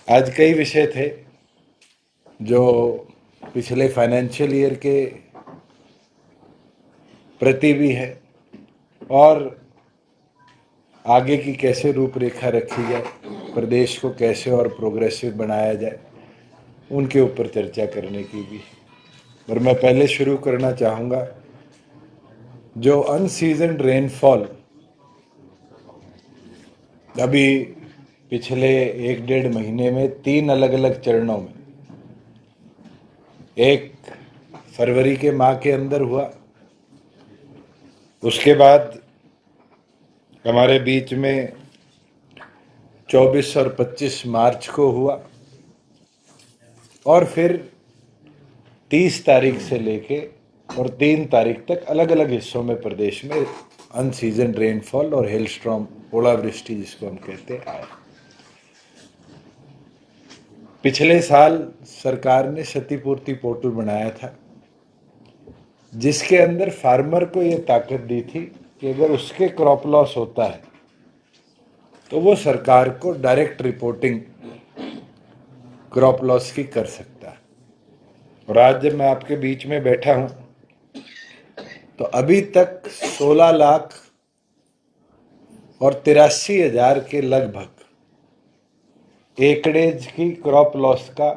आज कई विषय थे जो पिछले फाइनेंशियल ईयर के प्रति भी है और आगे की कैसे रूपरेखा रखी जाए, प्रदेश को कैसे और प्रोग्रेसिव बनाया जाए, उनके ऊपर चर्चा करने की भी है। पर मैं पहले शुरू करना चाहूँगा, जो अनसीजन्ड रेनफॉल अभी पिछले 1 डेढ़ महीने में 3 अलग अलग चरणों में, एक फरवरी के माह के अंदर हुआ, उसके बाद हमारे बीच में 24 और 25 मार्च को हुआ, और फिर 30 तारीख से लेके और 3 तारीख तक अलग अलग हिस्सों में प्रदेश में अनसीजन रेनफॉल और हेलस्टॉर्म, ओलावृष्टि जिसको हम कहते हैं, आया। पिछले साल सरकार ने क्षतिपूर्ति पोर्टल बनाया था, जिसके अंदर फार्मर को ये ताकत दी थी कि अगर उसके क्रॉप लॉस होता है तो वो सरकार को डायरेक्ट रिपोर्टिंग क्रॉप लॉस की कर सकता है। और आज जब मैं आपके बीच में बैठा हूं तो अभी तक 16 लाख और 83,000 के लगभग एकड़ेज की क्रॉप लॉस का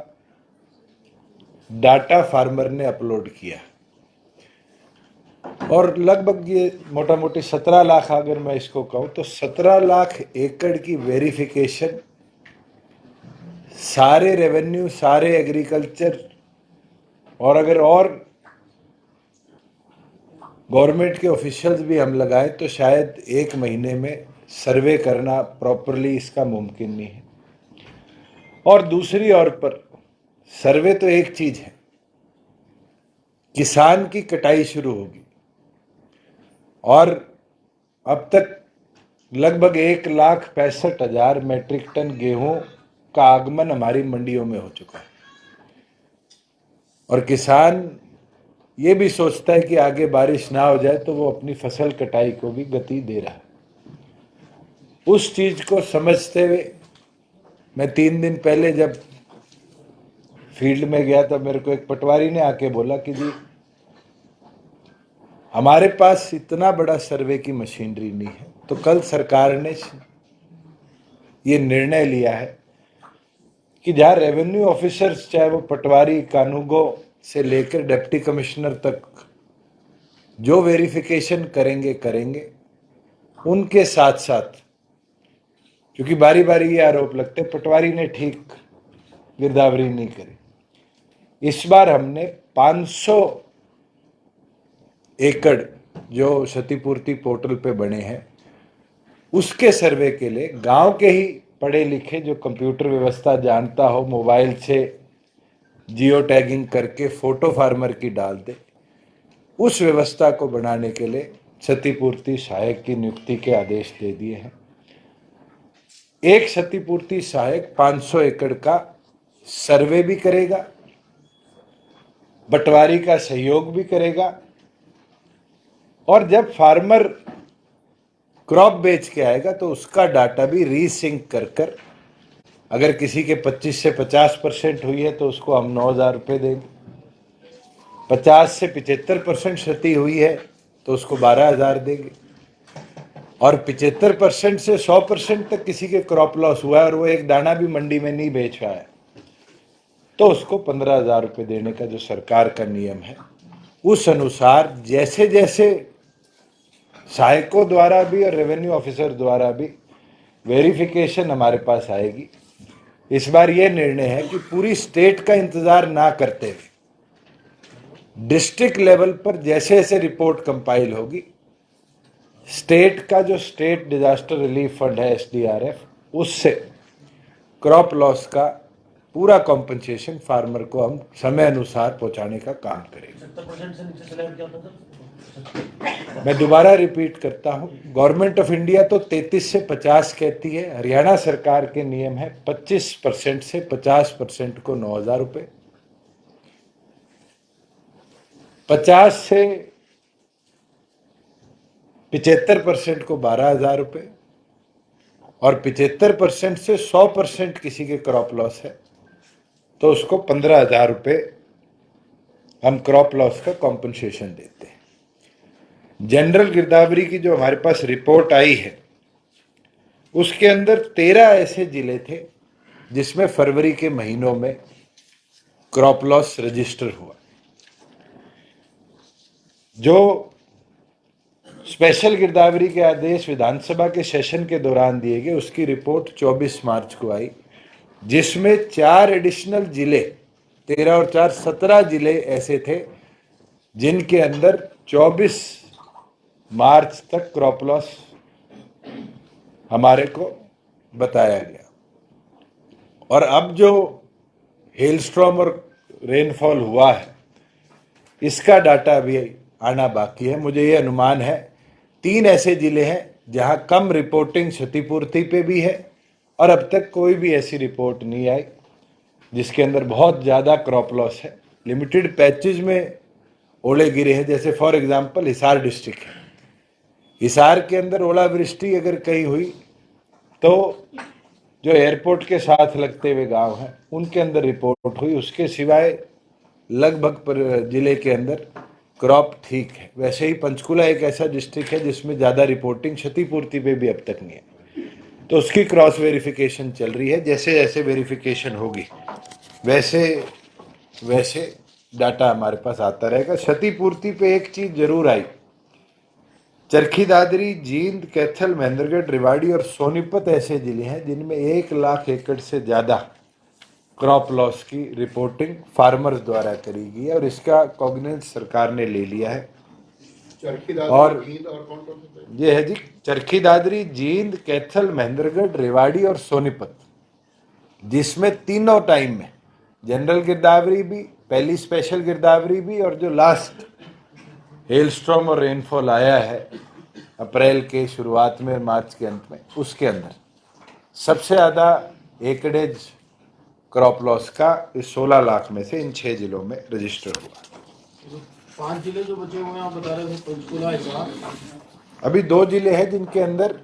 डाटा फार्मर ने अपलोड किया, और लगभग ये मोटा मोटी 17 लाख, अगर मैं इसको कहूं तो 17 लाख एकड़ की वेरिफिकेशन सारे रेवेन्यू, सारे एग्रीकल्चर, और अगर और गवर्नमेंट के ऑफिशियल्स भी हम लगाए तो शायद 1 महीने में सर्वे करना प्रॉपरली इसका मुमकिन नहीं है। और दूसरी ओर पर सर्वे तो एक चीज है, किसान की कटाई शुरू होगी, और अब तक लगभग 1,65,000 मेट्रिक टन गेहूं का आगमन हमारी मंडियों में हो चुका है। और किसान ये भी सोचता है कि आगे बारिश ना हो जाए तो वो अपनी फसल कटाई को भी गति दे रहा है। उस चीज को समझते हुए मैं 3 दिन पहले जब फील्ड में गया तो मेरे को एक पटवारी ने आके बोला कि जी, हमारे पास इतना बड़ा सर्वे की मशीनरी नहीं है। तो कल सरकार ने ये निर्णय लिया है कि जहां रेवेन्यू ऑफिसर्स, चाहे वो पटवारी, कानूगो से लेकर डिप्टी कमिश्नर तक, जो वेरिफिकेशन करेंगे, उनके साथ साथ, क्योंकि बारी बारी ये आरोप लगते पटवारी ने ठीक गिरदावरी नहीं करी, इस बार हमने 500 एकड़ जो क्षतिपूर्ति पोर्टल पे बने हैं, उसके सर्वे के लिए गांव के ही पढ़े लिखे, जो कंप्यूटर व्यवस्था जानता हो, मोबाइल से जियो टैगिंग करके फोटो फार्मर की डाल दे, उस व्यवस्था को बनाने के लिए क्षतिपूर्ति सहायक की नियुक्ति के आदेश दे दिए हैं। एक क्षतिपूर्ति सहायक 500 एकड़ का सर्वे भी करेगा, बंटवारी का सहयोग भी करेगा, और जब फार्मर क्रॉप बेच के आएगा तो उसका डाटा भी रीसिंक कर अगर किसी के 25 से 50% हुई है तो उसको हम 9,000 रुपये देंगे, 50 से 75% क्षति हुई है तो उसको 12,000 देंगे, और 75% से 100% तक किसी के क्रॉप लॉस हुआ है और वो एक दाना भी मंडी में नहीं बेच पाया तो उसको 15,000 रुपये देने का जो सरकार का नियम है, उस अनुसार जैसे जैसे सहायकों द्वारा भी और रेवेन्यू ऑफिसर द्वारा भी वेरिफिकेशन हमारे पास आएगी। इस बार यह निर्णय है कि पूरी स्टेट का इंतजार ना करते हुए डिस्ट्रिक्ट लेवल पर जैसे जैसे रिपोर्ट कंपाइल होगी, स्टेट का जो स्टेट डिजास्टर रिलीफ फंड है SDRF, उससे क्रॉप लॉस का पूरा कॉम्पनसेशन फार्मर को हम समय अनुसार पहुंचाने का काम करेंगे। 70% से नीचे चला क्या होता था? मैं दोबारा रिपीट करता हूं, गवर्नमेंट ऑफ इंडिया तो 33 से 50 कहती है, हरियाणा सरकार के नियम है 25% से 50% को 9,000 रुपये, 50 से 75% को 12,000 रुपये, और 75% से 100% किसी के क्रॉप लॉस है तो उसको 15,000 रुपये हम क्रॉप लॉस का कॉम्पनसेशन देते हैं। जनरल गिरदावरी की जो हमारे पास रिपोर्ट आई है उसके अंदर 13 ऐसे जिले थे जिसमें फरवरी के महीनों में क्रॉप लॉस रजिस्टर हुआ। जो स्पेशल गिरदावरी के आदेश विधानसभा के सेशन के दौरान दिए गए उसकी रिपोर्ट 24 मार्च को आई, जिसमें 4 एडिशनल जिले 13 और 4 17 जिले ऐसे थे जिनके अंदर 24 मार्च तक क्रॉप लॉस हमारे को बताया गया। और अब जो हेलस्ट्रॉम और रेनफॉल हुआ है इसका डाटा अभी आना बाकी है। मुझे ये अनुमान है 3 ऐसे जिले हैं जहां कम रिपोर्टिंग क्षतिपूर्ति पे भी है और अब तक कोई भी ऐसी रिपोर्ट नहीं आई जिसके अंदर बहुत ज़्यादा क्रॉप लॉस है। लिमिटेड पैचेज में ओले गिरे हैं, जैसे फॉर एग्जांपल हिसार डिस्ट्रिक्ट है। हिसार के अंदर ओलावृष्टि अगर कहीं हुई तो जो एयरपोर्ट के साथ लगते हुए गांव हैं उनके अंदर रिपोर्ट हुई, उसके सिवाय लगभग जिले के अंदर क्रॉप ठीक है। वैसे ही पंचकुला एक ऐसा डिस्ट्रिक्ट है जिसमें ज़्यादा रिपोर्टिंग क्षतिपूर्ति पे भी अब तक नहीं है, तो उसकी क्रॉस वेरिफिकेशन चल रही है। जैसे जैसे वेरिफिकेशन होगी वैसे वैसे डाटा हमारे पास आता रहेगा। क्षतिपूर्ति पे एक चीज़ जरूर आई, चरखी दादरी, जींद, कैथल, महेंद्रगढ़, रेवाड़ी और सोनीपत ऐसे जिले हैं जिनमें 1 लाख एकड़ से ज़्यादा क्रॉप लॉस की रिपोर्टिंग फार्मर्स द्वारा करी गई है और इसका कॉग्निजेंस सरकार ने ले लिया है। और ये है जी चरखी दादरी, जींद, कैथल, महेंद्रगढ़, रेवाड़ी और सोनीपत, जिसमें तीनों टाइम में जनरल गिरदावरी भी, पहली स्पेशल गिरदावरी भी और जो लास्ट हेलस्ट्रॉम और रेनफॉल आया है अप्रैल के शुरुआत में मार्च के अंत में, उसके अंदर सबसे ज़्यादा एकड़ेज क्रॉप लॉस का इस 16 लाख में से इन 6 जिलों में रजिस्टर हुआ। 5 जिले जो बचे हुए हैं आप बता रहे थे, पंचकुला, हिसार। अभी 2 जिले हैं जिनके अंदर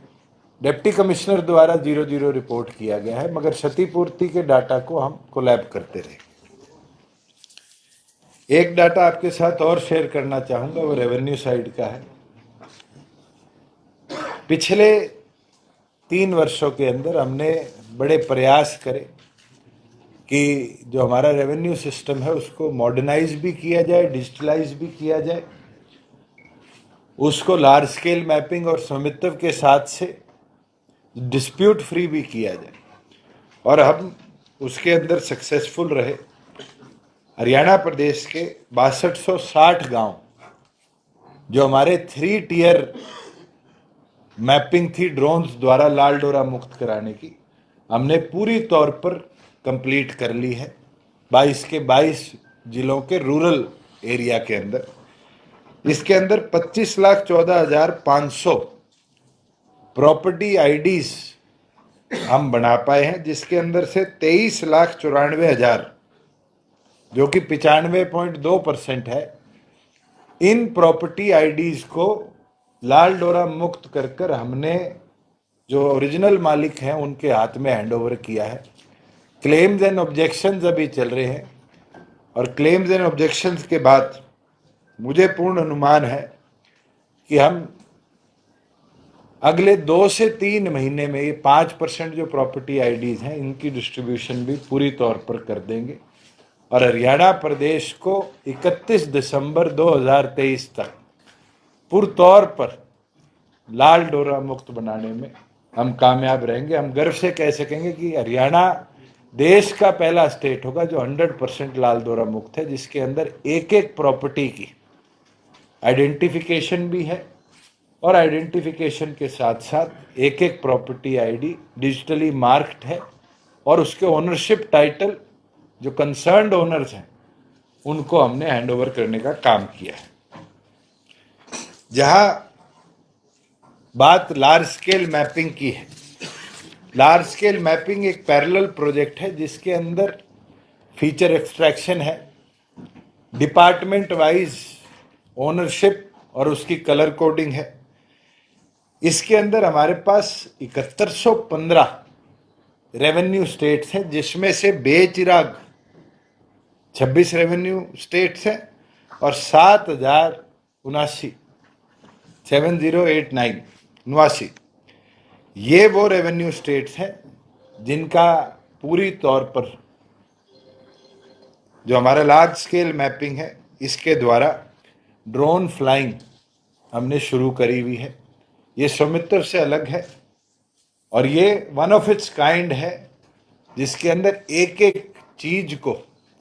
डिप्टी कमिश्नर द्वारा 0-0 रिपोर्ट किया गया है, मगर क्षतिपूर्ति के डाटा को हम कोलैब करते रहे। एक डाटा आपके साथ और शेयर करना चाहूंगा, वो रेवेन्यू साइड का है। पिछले 3 वर्षों के अंदर हमने बड़े प्रयास करे कि जो हमारा रेवेन्यू सिस्टम है उसको मॉडर्नाइज भी किया जाए, डिजिटलाइज भी किया जाए, उसको लार्ज स्केल मैपिंग और स्वामित्व के साथ से डिस्प्यूट फ्री भी किया जाए, और हम उसके अंदर सक्सेसफुल रहे। हरियाणा प्रदेश के 6260 गांव जो हमारे 3 टियर मैपिंग थी ड्रोन्स द्वारा लाल डोरा मुक्त कराने की, हमने पूरी तौर पर कंप्लीट कर ली है 22 के 22 जिलों के रूरल एरिया के अंदर। इसके अंदर 25,14,500 प्रॉपर्टी आईडीज हम बना पाए हैं, जिसके अंदर से 23,94,000 जो कि 95.2% है, इन प्रॉपर्टी आईडीज को लाल डोरा मुक्त कर कर हमने जो ओरिजिनल मालिक हैं उनके हाथ में हैंडओवर किया है। क्लेम्स एंड ऑब्जेक्शंस अभी चल रहे हैं और क्लेम्स एंड ऑब्जेक्शंस के बाद मुझे पूर्ण अनुमान है कि हम अगले 2 से 3 महीने में ये 5% जो प्रॉपर्टी आईडीज हैं इनकी डिस्ट्रीब्यूशन भी पूरी तौर पर कर देंगे और हरियाणा प्रदेश को 31 दिसंबर 2023 तक पूर्ण तौर पर लाल डोरा मुक्त बनाने में हम कामयाब रहेंगे। हम गर्व से कह सकेंगे कि हरियाणा देश का पहला स्टेट होगा जो 100% लाल डोरा मुक्त है, जिसके अंदर एक एक प्रॉपर्टी की आइडेंटिफिकेशन भी है और आइडेंटिफिकेशन के साथ साथ एक एक प्रॉपर्टी आईडी डिजिटली मार्क्ड है और उसके ओनरशिप टाइटल जो कंसर्न्ड ओनर्स हैं उनको हमने हैंडओवर करने का काम किया है। जहां बात लार्ज स्केल मैपिंग की है, लार्ज स्केल मैपिंग एक पैरेलल प्रोजेक्ट है जिसके अंदर फीचर एक्सट्रैक्शन है, डिपार्टमेंट वाइज ओनरशिप और उसकी कलर कोडिंग है, इसके अंदर हमारे पास 7115 रेवेन्यू स्टेट्स हैं, जिसमें से बेचिराग 26 रेवेन्यू स्टेट्स हैं और 7079 7089 ये वो रेवेन्यू स्टेट्स हैं जिनका पूरी तौर पर जो हमारा लार्ज स्केल मैपिंग है इसके द्वारा ड्रोन फ्लाइंग हमने शुरू करी हुई है। ये स्वामित्व से अलग है और ये वन ऑफ इट्स काइंड है, जिसके अंदर एक एक चीज को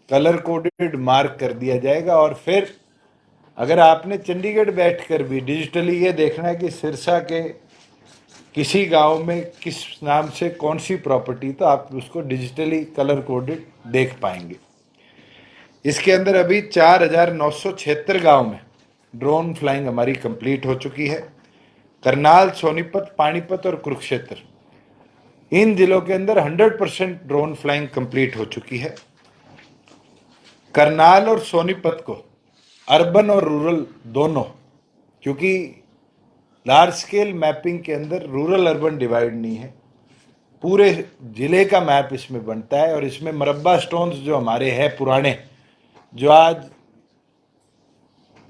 कलर कोडेड मार्क कर दिया जाएगा। और फिर अगर आपने चंडीगढ़ बैठकर भी डिजिटली ये देखना है कि सिरसा के किसी गांव में किस नाम से कौन सी प्रॉपर्टी, तो आप उसको डिजिटली कलर कोडेड देख पाएंगे। इसके अंदर अभी 4976 गांव में ड्रोन फ्लाइंग हमारी कंप्लीट हो चुकी है। करनाल, सोनीपत, पानीपत और कुरुक्षेत्र, इन जिलों के अंदर 100% ड्रोन फ्लाइंग कंप्लीट हो चुकी है। करनाल और सोनीपत को अर्बन और रूरल दोनों, क्योंकि लार्ज स्केल मैपिंग के अंदर रूरल अर्बन डिवाइड नहीं है, पूरे जिले का मैप इसमें बनता है। और इसमें मरब्बा स्टोन्स जो हमारे हैं पुराने, जो आज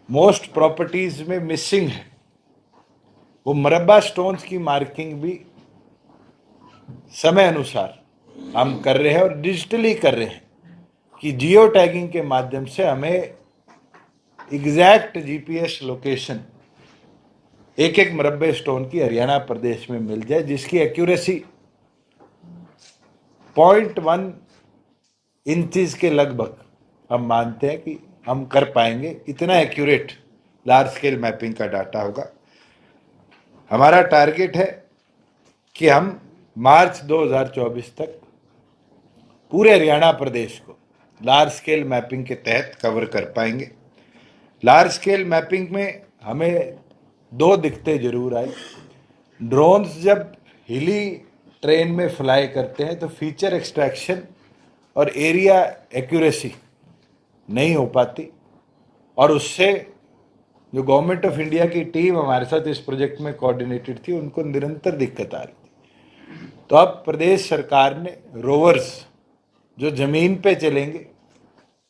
मोस्ट प्रॉपर्टीज में मिसिंग है, वो मरब्बा स्टोन्स की मार्किंग भी समय अनुसार हम कर रहे हैं और डिजिटली कर रहे हैं कि जियो टैगिंग के माध्यम से हमें एग्जैक्ट जीपीएस लोकेशन एक एक मरब्बे स्टोन की हरियाणा प्रदेश में मिल जाए, जिसकी एक्यूरेसी 0.1 इंचेस के लगभग हम मानते हैं कि हम कर पाएंगे। इतना एक्यूरेट लार्ज स्केल मैपिंग का डाटा होगा। हमारा टारगेट है कि हम मार्च 2024 तक पूरे हरियाणा प्रदेश को लार्ज स्केल मैपिंग के तहत कवर कर पाएंगे। लार्ज स्केल मैपिंग में हमें दो दिक्कतें जरूर आई। ड्रोन्स जब हिली ट्रेन में फ्लाई करते हैं तो फीचर एक्सट्रैक्शन और एरिया एक्यूरेसी नहीं हो पाती, और उससे जो गवर्नमेंट ऑफ इंडिया की टीम हमारे साथ इस प्रोजेक्ट में कोऑर्डिनेटेड थी, उनको निरंतर दिक्कत आ रही थी। तो अब प्रदेश सरकार ने रोवर्स जो जमीन पे चलेंगे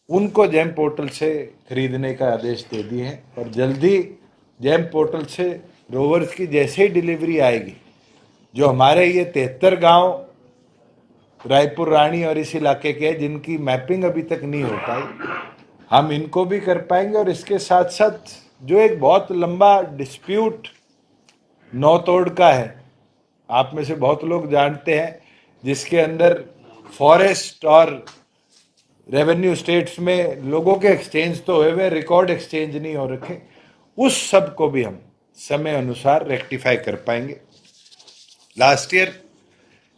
उनको जेम पोर्टल से खरीदने का आदेश दे दिए हैं, और जल्दी जेम पोर्टल से रोवर्स की जैसे ही डिलीवरी आएगी, जो हमारे ये 73 गांव रायपुर, रानी और इस इलाके के हैं जिनकी मैपिंग अभी तक नहीं हो पाई, हम इनको भी कर पाएंगे। और इसके साथ साथ जो एक बहुत लंबा डिस्प्यूट नौतोड़ का है, आप में से बहुत लोग जानते हैं, जिसके अंदर फॉरेस्ट और रेवेन्यू स्टेट्स में लोगों के एक्सचेंज तो हुए हुए, रिकॉर्ड एक्सचेंज नहीं हो रखे, उस सब को भी हम समय अनुसार रेक्टिफाई कर पाएंगे। लास्ट ईयर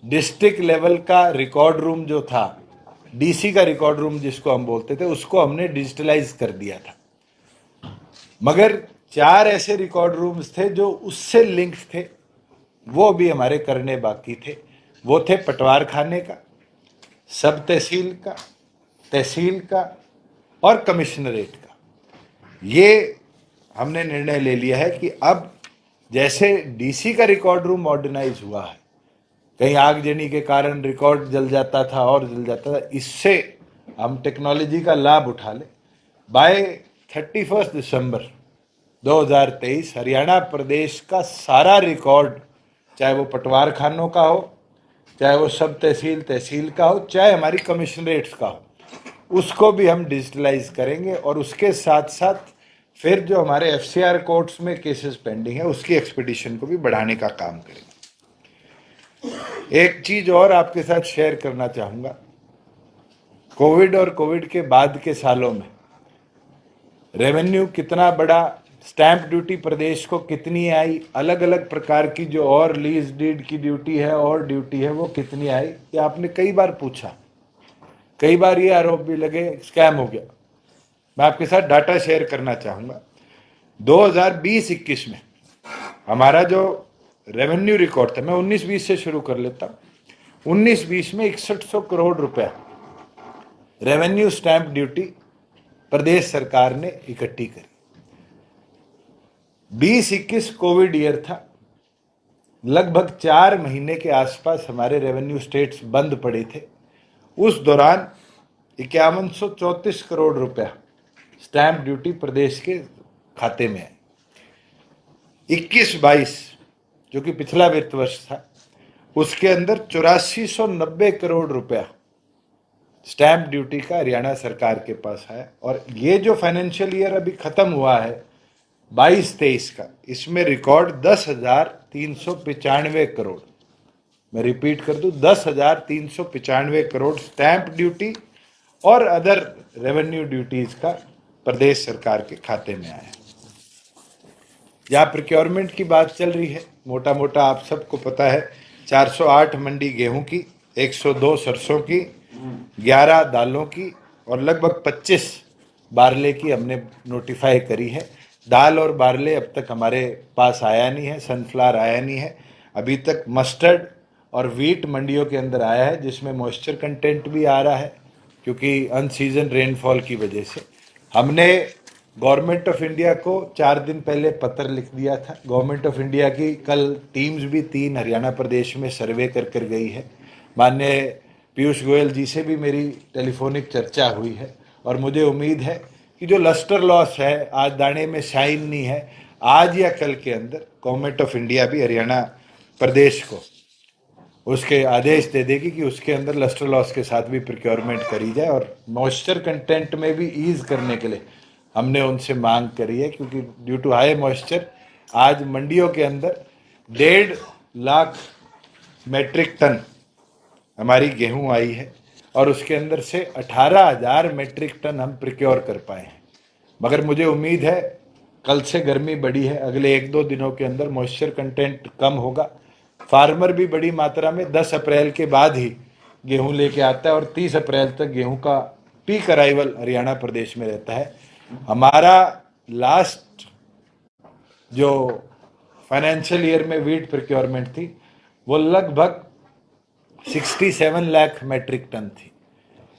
डिस्ट्रिक्ट लेवल का रिकॉर्ड रूम जो था, डीसी का रिकॉर्ड रूम जिसको हम बोलते थे, उसको हमने डिजिटलाइज कर दिया था। मगर 4 ऐसे रिकॉर्ड रूम्स थे जो उससे लिंक थे, वो भी हमारे करने बाकी थे। वो थे पटवार खाने का, सब तहसील का, तहसील का और कमिश्नरेट का। ये हमने निर्णय ले लिया है कि अब जैसे डीसी का रिकॉर्ड रूम मॉडर्नाइज हुआ है, कहीं आगजनी के कारण रिकॉर्ड जल जाता था और जल जाता था, इससे हम टेक्नोलॉजी का लाभ उठा लें। बाय 31 दिसंबर 2023 हरियाणा प्रदेश का सारा रिकॉर्ड, चाहे वो पटवार खानों का हो, चाहे वो सब तहसील तहसील का हो, चाहे हमारी कमिश्नरेट्स का हो, उसको भी हम डिजिटलाइज करेंगे। और उसके साथ साथ फिर जो हमारे एफसीआर कोर्ट्स में केसेस पेंडिंग है, उसकी एक्सपीडिशन को भी बढ़ाने का काम करेंगे। एक चीज और आपके साथ शेयर करना चाहूंगा, कोविड और कोविड के बाद के सालों में रेवेन्यू कितना बड़ा, स्टैंप ड्यूटी प्रदेश को कितनी आई, अलग अलग प्रकार की जो और लीज डीड की ड्यूटी है और ड्यूटी है वो कितनी आई, ये आपने कई बार पूछा। कई बार ये आरोप भी लगे स्कैम हो गया। मैं आपके साथ डाटा शेयर करना चाहूंगा। 2020-21 में हमारा जो रेवेन्यू रिकॉर्ड था, मैं 19-20 से शुरू कर लेता हूं। 19-20 में 6100 करोड़ रुपया रेवेन्यू स्टैंप ड्यूटी प्रदेश सरकार ने इकट्ठी करी। 20-21 कोविड ईयर था, लगभग 4 महीने के आसपास हमारे रेवेन्यू स्टेट्स बंद पड़े थे। उस दौरान 5134 करोड़ रुपया स्टैंप ड्यूटी प्रदेश के खाते में आई। 21-22 जो कि पिछला वित्त वर्ष था, उसके अंदर 8490 करोड़ रुपया स्टैंप ड्यूटी का हरियाणा सरकार के पास है। और ये जो फाइनेंशियल ईयर अभी खत्म हुआ है 22-23 का, इसमें रिकॉर्ड 10,395 करोड़, मैं रिपीट कर दूं, 10,395 करोड़ स्टैंप ड्यूटी और अदर रेवेन्यू ड्यूटीज का प्रदेश सरकार के खाते में आया। जहाँ प्रोक्योरमेंट की बात चल रही है, मोटा मोटा आप सबको पता है, 408 मंडी गेहूं की, 102 सरसों की, 11 दालों की और लगभग 25 बारले की हमने नोटिफाई करी है। दाल और बारले अब तक हमारे पास आया नहीं है, सनफ्लावर आया नहीं है। अभी तक मस्टर्ड और वीट मंडियों के अंदर आया है, जिसमें मॉइस्चर कंटेंट भी आ रहा है, क्योंकि अनसीजन रेनफॉल की वजह से। हमने गवर्नमेंट ऑफ इंडिया को 4 दिन पहले पत्र लिख दिया था। गवर्नमेंट ऑफ इंडिया की कल टीम्स भी 3 हरियाणा प्रदेश में सर्वे कर गई है। माननीय पीयूष गोयल जी से भी मेरी टेलीफोनिक चर्चा हुई है और मुझे उम्मीद है कि जो लस्टर लॉस है, आज दाने में शाइन नहीं है, आज या कल के अंदर गवर्नमेंट ऑफ इंडिया भी हरियाणा प्रदेश को उसके आदेश दे देगी कि उसके अंदर लस्टर लॉस के साथ भी प्रोक्योरमेंट करी जाए। और मॉइस्चर कंटेंट में भी ईज करने के लिए हमने उनसे मांग करी है, क्योंकि ड्यू टू हाई मॉइस्चर आज मंडियों के अंदर 1.5 लाख मेट्रिक टन हमारी गेहूं आई है और उसके अंदर से 18,000 मेट्रिक टन हम प्रोक्योर कर पाए हैं। मगर मुझे उम्मीद है, कल से गर्मी बढ़ी है, अगले 1-2 दिनों के अंदर मॉइस्चर कंटेंट कम होगा। फार्मर भी बड़ी मात्रा में 10 अप्रैल के बाद ही गेहूं लेके आता है और 30 अप्रैल तक गेहूं का पीक अराइवल हरियाणा प्रदेश में रहता है। हमारा लास्ट जो फाइनेंशियल ईयर में वीट प्रोक्योरमेंट थी वो लगभग 67 लाख मेट्रिक टन थी।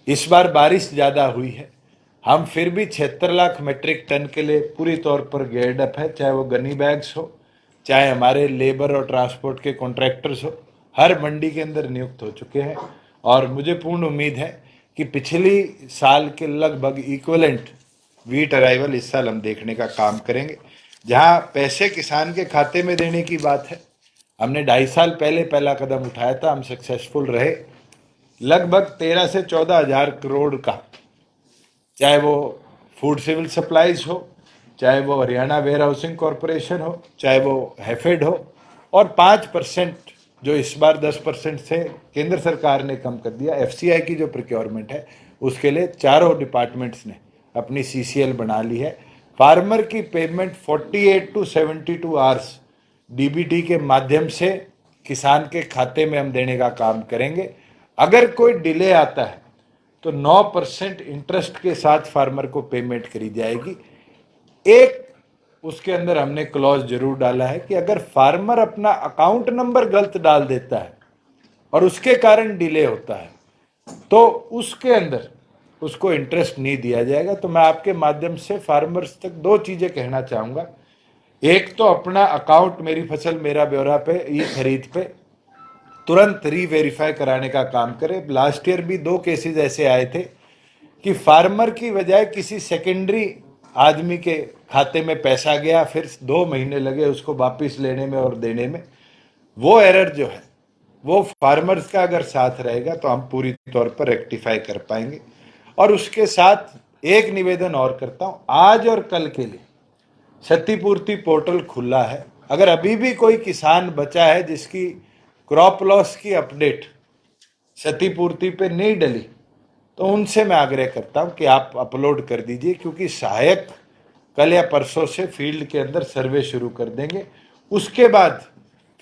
इस बार बारिश ज़्यादा हुई है, हम फिर भी 76 लाख मेट्रिक टन के लिए पूरी तौर पर गेयर्ड अप है, चाहे वो गनी बैग्स हो, चाहे हमारे लेबर और ट्रांसपोर्ट के कॉन्ट्रैक्टर्स हो, हर मंडी के अंदर नियुक्त हो चुके हैं। और मुझे पूर्ण उम्मीद है कि पिछली साल के लगभग इक्वलेंट वीट अराइवल इस साल हम देखने का काम करेंगे। जहां पैसे किसान के खाते में देने की बात है, हमने 2.5 साल पहले पहला कदम उठाया था, हम सक्सेसफुल रहे। लगभग 13 से 14 हजार करोड़ का, चाहे वो फूड सिविल सप्लाईज हो, चाहे वो हरियाणा वेयर हाउसिंग कॉरपोरेशन हो, चाहे वो हैफेड हो, और 5% जो इस बार 10% से केंद्र सरकार ने कम कर दिया। एफसीआई की जो प्रोक्योरमेंट है उसके लिए चारों डिपार्टमेंट्स ने अपनी सीसीएल बना ली है। फार्मर की पेमेंट 48 to 72 आवर्स डीबीटी के माध्यम से किसान के खाते में हम देने का काम करेंगे। अगर कोई डिले आता है तो 9% इंटरेस्ट के साथ फार्मर को पेमेंट करी जाएगी। एक उसके अंदर हमने क्लॉज जरूर डाला है कि अगर फार्मर अपना अकाउंट नंबर गलत डाल देता है और उसके कारण डिले होता है तो उसके अंदर उसको इंटरेस्ट नहीं दिया जाएगा। तो मैं आपके माध्यम से फार्मर्स तक 2 चीजें कहना चाहूंगा। एक तो अपना अकाउंट मेरी फसल मेरा ब्यौरा पे ई खरीद पे तुरंत रीवेरीफाई कराने का काम करें। लास्ट ईयर भी 2 केसेस ऐसे आए थे कि फार्मर की बजाय किसी सेकेंडरी आदमी के खाते में पैसा गया, फिर 2 महीने लगे उसको वापस लेने में और देने में। वो एरर जो है वो फार्मर्स का अगर साथ रहेगा तो हम पूरी तौर पर रेक्टिफाई कर पाएंगे। और उसके साथ एक निवेदन और करता हूं, आज और कल के लिए क्षतिपूर्ति पोर्टल खुला है। अगर अभी भी कोई किसान बचा है जिसकी क्रॉप लॉस की अपडेट क्षतिपूर्ति पे नहीं डली, तो उनसे मैं आग्रह करता हूं कि आप अपलोड कर दीजिए, क्योंकि सहायक कल या परसों से फील्ड के अंदर सर्वे शुरू कर देंगे। उसके बाद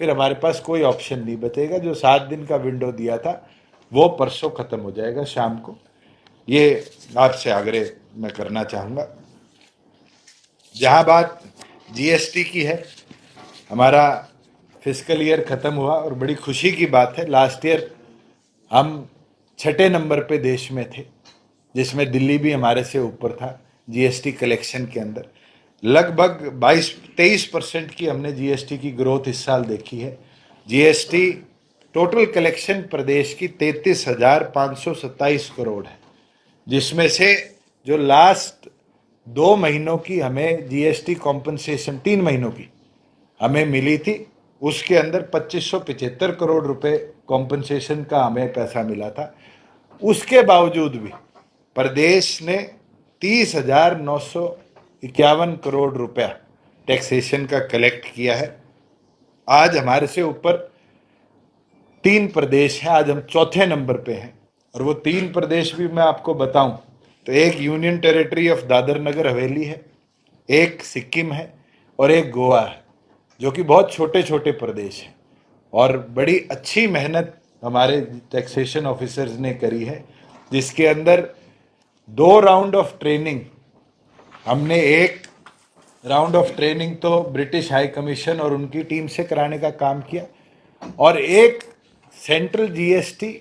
फिर हमारे पास कोई ऑप्शन नहीं बचेगा। जो 7 दिन का विंडो दिया था वो परसों खत्म हो जाएगा शाम को। ये आपसे आग्रह मैं करना चाहूँगा। जहाँ बात जीएसटी की है, हमारा फिस्कल ईयर ख़त्म हुआ और बड़ी खुशी की बात है, लास्ट ईयर हम 6ठे नंबर पे देश में थे, जिसमें दिल्ली भी हमारे से ऊपर था जीएसटी कलेक्शन के अंदर। लगभग 22-23% की हमने जीएसटी की ग्रोथ इस साल देखी है। जीएसटी टोटल कलेक्शन प्रदेश की 33,527 करोड़ है, जिसमें से जो लास्ट 2 महीनों की हमें जीएसटी कॉम्पनसेशन 3 महीनों की हमें मिली थी, उसके अंदर 2575 करोड़ रुपए कॉम्पनसेशन का हमें पैसा मिला था। उसके बावजूद भी प्रदेश ने 30,951 करोड़ रुपया टैक्सेशन का कलेक्ट किया है। आज हमारे से ऊपर 3 प्रदेश हैं, आज हम चौथे नंबर पे हैं। और वो 3 प्रदेश भी मैं आपको बताऊं तो एक union territory of Dadar Nagar Haveli है, एक सिक्किम है और एक गोवा है, जो कि बहुत छोटे छोटे प्रदेश हैं। और बड़ी अच्छी मेहनत हमारे टैक्सेशन ऑफिसर्स ने करी है, जिसके अंदर 2 राउंड ऑफ ट्रेनिंग, हमने एक राउंड ऑफ ट्रेनिंग तो ब्रिटिश हाई कमीशन और उनकी टीम से कराने का काम किया, और एक सेंट्रल जीएसटी,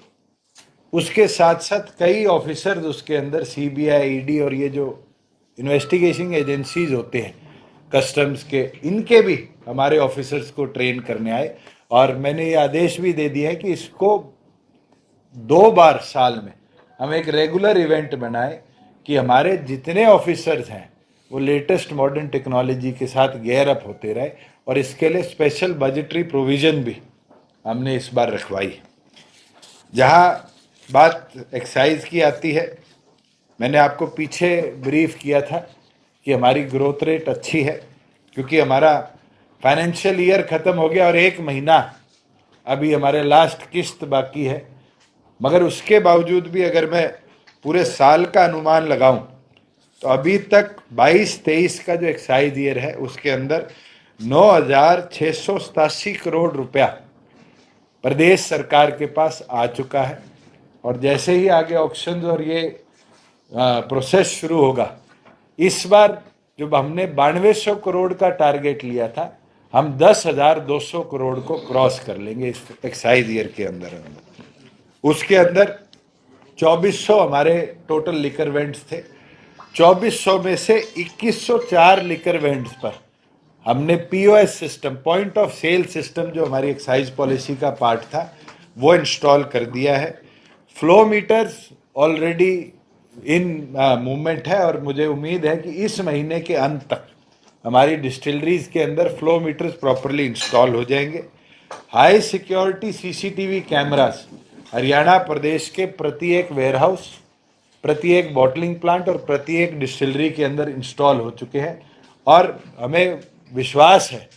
उसके साथ साथ कई ऑफिसर्स उसके अंदर सीबीआई, ईडी और ये जो इन्वेस्टिगेशन एजेंसीज होते हैं कस्टम्स के, इनके भी हमारे ऑफिसर्स को ट्रेन करने आए। और मैंने ये आदेश भी दे दिया है कि इसको 2 बार साल में हम एक रेगुलर इवेंट बनाए कि हमारे जितने ऑफिसर्स हैं वो लेटेस्ट मॉडर्न टेक्नोलॉजी के साथ गेयर अप होते रहे। और इसके लिए स्पेशल बजटरी प्रोविजन भी हमने इस बार रखवाई। जहाँ बात एक्साइज की आती है, मैंने आपको पीछे ब्रीफ किया था कि हमारी ग्रोथ रेट अच्छी है, क्योंकि हमारा फाइनेंशियल ईयर ख़त्म हो गया और 1 महीना अभी हमारे लास्ट किस्त बाकी है। मगर उसके बावजूद भी अगर मैं पूरे साल का अनुमान लगाऊं तो अभी तक 22-23 का जो एक्साइज ईयर है उसके अंदर 9,687 करोड़ रुपया प्रदेश सरकार के पास आ चुका है। और जैसे ही आगे ऑक्शंस और ये प्रोसेस शुरू होगा, इस बार जब हमने 9200 करोड़ का टारगेट लिया था, हम 10,200 करोड़ को क्रॉस कर लेंगे इस एक्साइज ईयर के अंदर। उसके अंदर 2400 हमारे टोटल लिकर वेंट्स थे, 2400 में से 2104 लिकर वेंट्स पर हमने POS system, point of sale system, जो हमारी एक्साइज पॉलिसी का पार्ट था, वो इंस्टॉल कर दिया है। Flow meters already in movement है और मुझे उम्मीद है कि इस महीने के अंत तक हमारी डिस्टिलरीज के अंदर फ्लो मीटर्स प्रॉपरली इंस्टॉल हो जाएंगे। High security CCTV cameras Haryana प्रदेश के प्रत्येक वेयरहाउस, प्रत्येक बॉटलिंग प्लांट और प्रत्येक डिस्टिलरी के अंदर इंस्टॉल हो चुके हैं। और हमें विश्वास है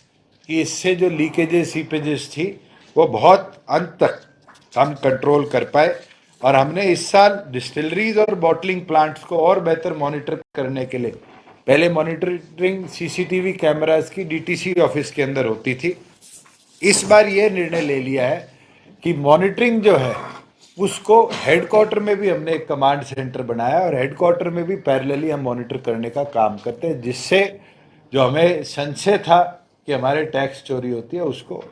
कि इससे जो लीकेजेस सीपेजेस थी वो बहुत अंत तक हम कंट्रोल कर पाए। और हमने इस साल डिस्टिलरीज और बॉटलिंग प्लांट्स को और बेहतर मॉनिटर करने के लिए, पहले मॉनिटरिंग सीसीटीवी कैमरास की डीटीसी ऑफिस के अंदर होती थी, इस बार ये निर्णय ले लिया है कि मॉनिटरिंग जो है उसको हेडक्वार्टर में भी हमने एक कमांड सेंटर बनाया और हेडक्वार्टर में भी पैरेलली हम मॉनिटर करने का काम करते हैं, जिससे जो हमें संशय था कि हमारे टैक्स चोरी होती है उसको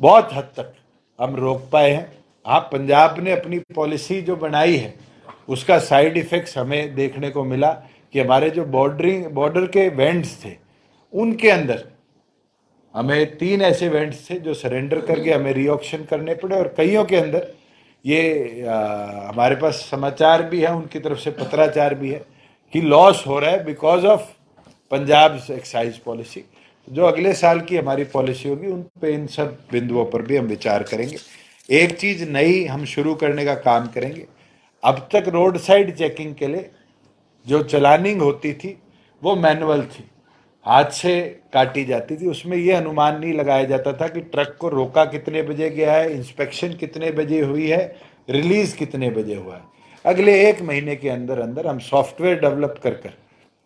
बहुत हद तक हम रोक पाए हैं। हाँ, पंजाब ने अपनी पॉलिसी जो बनाई है उसका साइड इफेक्ट्स हमें देखने को मिला कि हमारे जो बॉर्डर के वेंट्स थे उनके अंदर हमें 3 ऐसे वेंट्स थे जो सरेंडर करके हमें रीऑक्शन करने पड़े। और कईयों के अंदर ये हमारे पास समाचार भी है, उनकी तरफ से पत्राचार भी है कि लॉस हो रहा है because of Punjab excise policy. जो अगले साल की हमारी पॉलिसी होगी उन पे इन सब बिंदुओं पर भी हम विचार करेंगे। एक चीज़ नई हम शुरू करने का काम करेंगे। अब तक रोड साइड चेकिंग के लिए जो चलानिंग होती थी वो मैनुअल थी, हाथ से काटी जाती थी, उसमें ये अनुमान नहीं लगाया जाता था कि ट्रक को रोका कितने बजे गया है, इंस्पेक्शन कितने बजे हुई है, रिलीज कितने बजे हुआ है। अगले 1 महीने के अंदर अंदर हम सॉफ्टवेयर डेवलप कर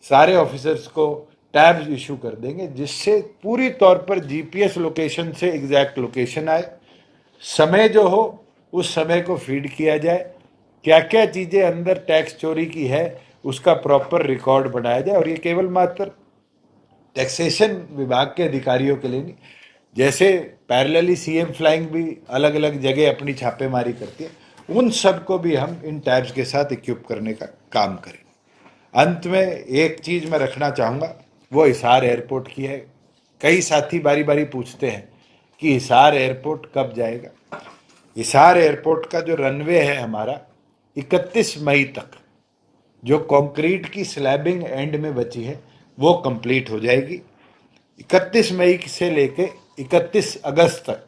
सारे ऑफिसर्स को टैब्स इशू कर देंगे, जिससे पूरी तौर पर जीपीएस लोकेशन से एग्जैक्ट लोकेशन आए, समय जो हो उस समय को फीड किया जाए, क्या क्या चीज़ें अंदर टैक्स चोरी की है उसका प्रॉपर रिकॉर्ड बनाया जाए। और ये केवल मात्र टैक्सेशन विभाग के अधिकारियों के लिए नहीं, जैसे पैरेलली सीएम फ्लाइंग भी अलग अलग जगह अपनी छापेमारी करती है, उन सब को भी हम इन टैब्स के साथ इक्विप करने का काम करें। अंत में एक चीज़ मैं रखना चाहूँगा, वो हिसार एयरपोर्ट की है। कई साथी बारी बारी पूछते हैं कि हिसार एयरपोर्ट कब जाएगा। हिसार एयरपोर्ट का जो रनवे है हमारा 31 मई तक, जो कंक्रीट की स्लैबिंग एंड में बची है वो कंप्लीट हो जाएगी। 31 मई से लेके 31 अगस्त तक